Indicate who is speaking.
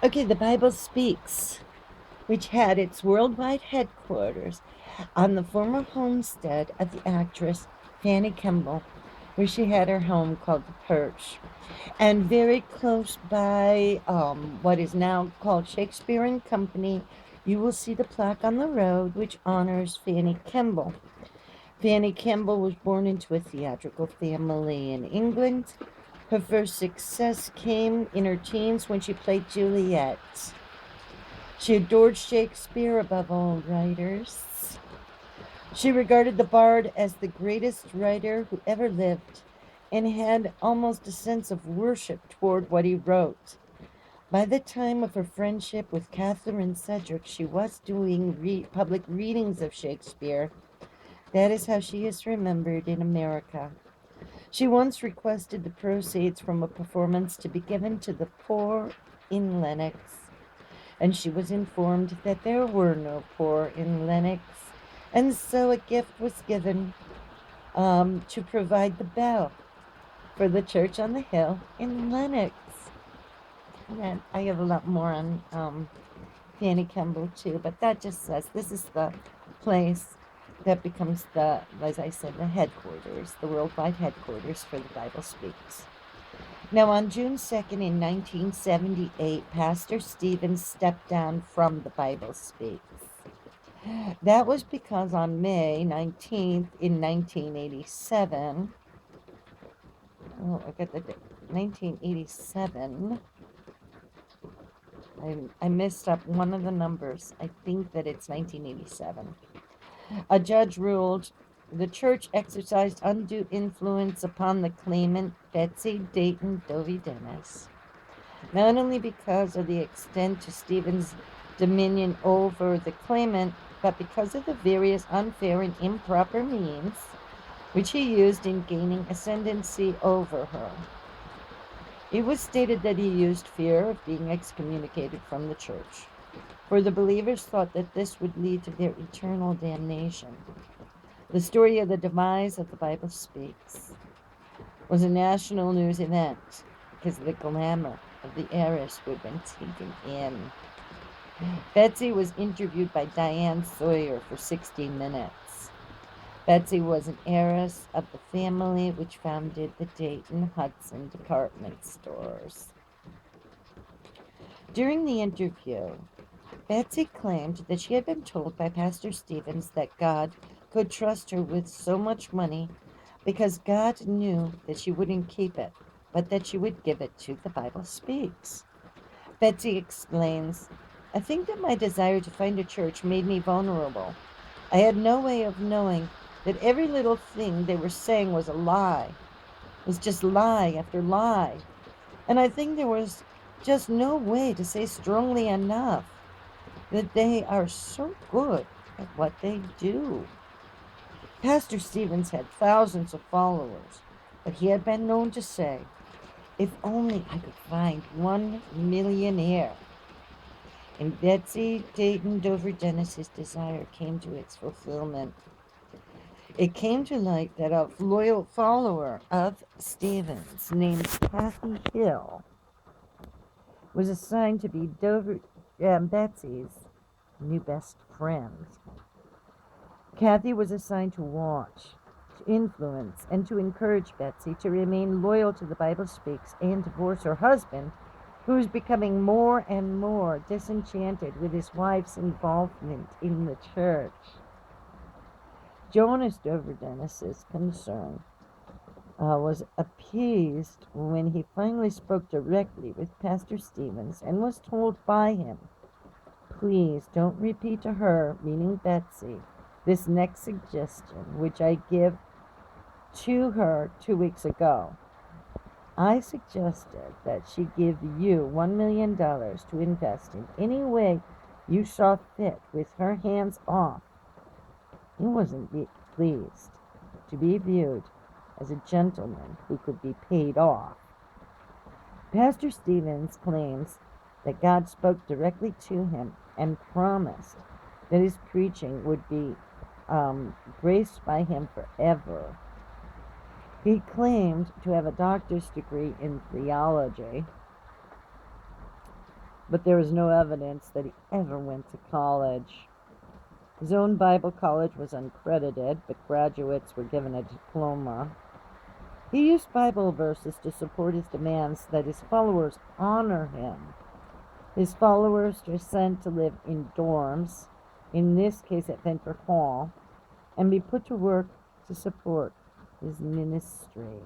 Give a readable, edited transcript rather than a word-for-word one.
Speaker 1: Okay, the Bible Speaks, which had its worldwide headquarters on the former homestead of the actress Fanny Kemble, where she had her home called the Perch. And very close by what is now called Shakespeare and Company, you will see the plaque on the road which honors Fanny Kemble. Fanny Kemble was born into a theatrical family in England. Her first success came in her teens when she played Juliet. She adored Shakespeare above all writers. She regarded the bard as the greatest writer who ever lived and had almost a sense of worship toward what he wrote. By the time of her friendship with Catherine Sedgwick, she was doing public readings of Shakespeare. That is how she is remembered in America. She once requested the proceeds from a performance to be given to the poor in Lenox, and she was informed that there were no poor in Lenox, and so a gift was given to provide the bell for the church on the hill in Lenox. And I have a lot more on Fanny Kemble too, but that just says this is the place that becomes the, as I said, the headquarters, the worldwide headquarters for the Bible Speaks. Now, on June 2nd, in 1978, Pastor Stevens stepped down from the Bible Speaks. That was because on May 19th, in 1987, oh, I got the date, 1987, I messed up one of the numbers. I think that it's 1987. A judge ruled the church exercised undue influence upon the claimant, Betsy Dayton Dovey Dennis, not only because of the extent to Stephen's dominion over the claimant, but because of the various unfair and improper means which he used in gaining ascendancy over her. It was stated that he used fear of being excommunicated from the church, for the believers thought that this would lead to their eternal damnation. The story of the demise of the Bible Speaks was a national news event because of the glamour of the heiress who had been taken in. Betsy was interviewed by Diane Sawyer for 60 minutes. Betsy was an heiress of the family which founded the Dayton Hudson department stores. During the interview, Betsy claimed that she had been told by Pastor Stevens that God could trust her with so much money because God knew that she wouldn't keep it, but that she would give it to the Bible Speaks. Betsy explains, I think that my desire to find a church made me vulnerable. I had no way of knowing that every little thing they were saying was a lie. It was just lie after lie. And I think there was just no way to say strongly enough that they are so good at what they do. Pastor Stevens had thousands of followers, but he had been known to say, if only I could find one millionaire. And Betsy Dayton Dover Dennis's desire came to its fulfillment. It came to light that a loyal follower of Stevens named Kathy Hill was assigned to be Betsy's new best friend. Kathy was assigned to watch, to influence, and to encourage Betsy to remain loyal to the Bible Speaks and divorce her husband, who was becoming more and more disenchanted with his wife's involvement in the church. Jonas Dover Dennis's concern was appeased when he finally spoke directly with Pastor Stevens and was told by him, please don't repeat to her, meaning Betsy, this next suggestion which I give to her 2 weeks ago. I suggested that she give you $1 million to invest in any way you saw fit with her hands off. He wasn't pleased to be viewed as a gentleman who could be paid off. Pastor Stevens claims that God spoke directly to him and promised that his preaching would be graced by him forever. He claimed to have a doctor's degree in theology. but there is no evidence that he ever went to college. His own Bible college was uncredited, but graduates were given a diploma. He used Bible verses to support his demands that his followers honor him. His followers were sent to live in dorms, in this case at Ventnor Hall, and be put to work to support his ministry.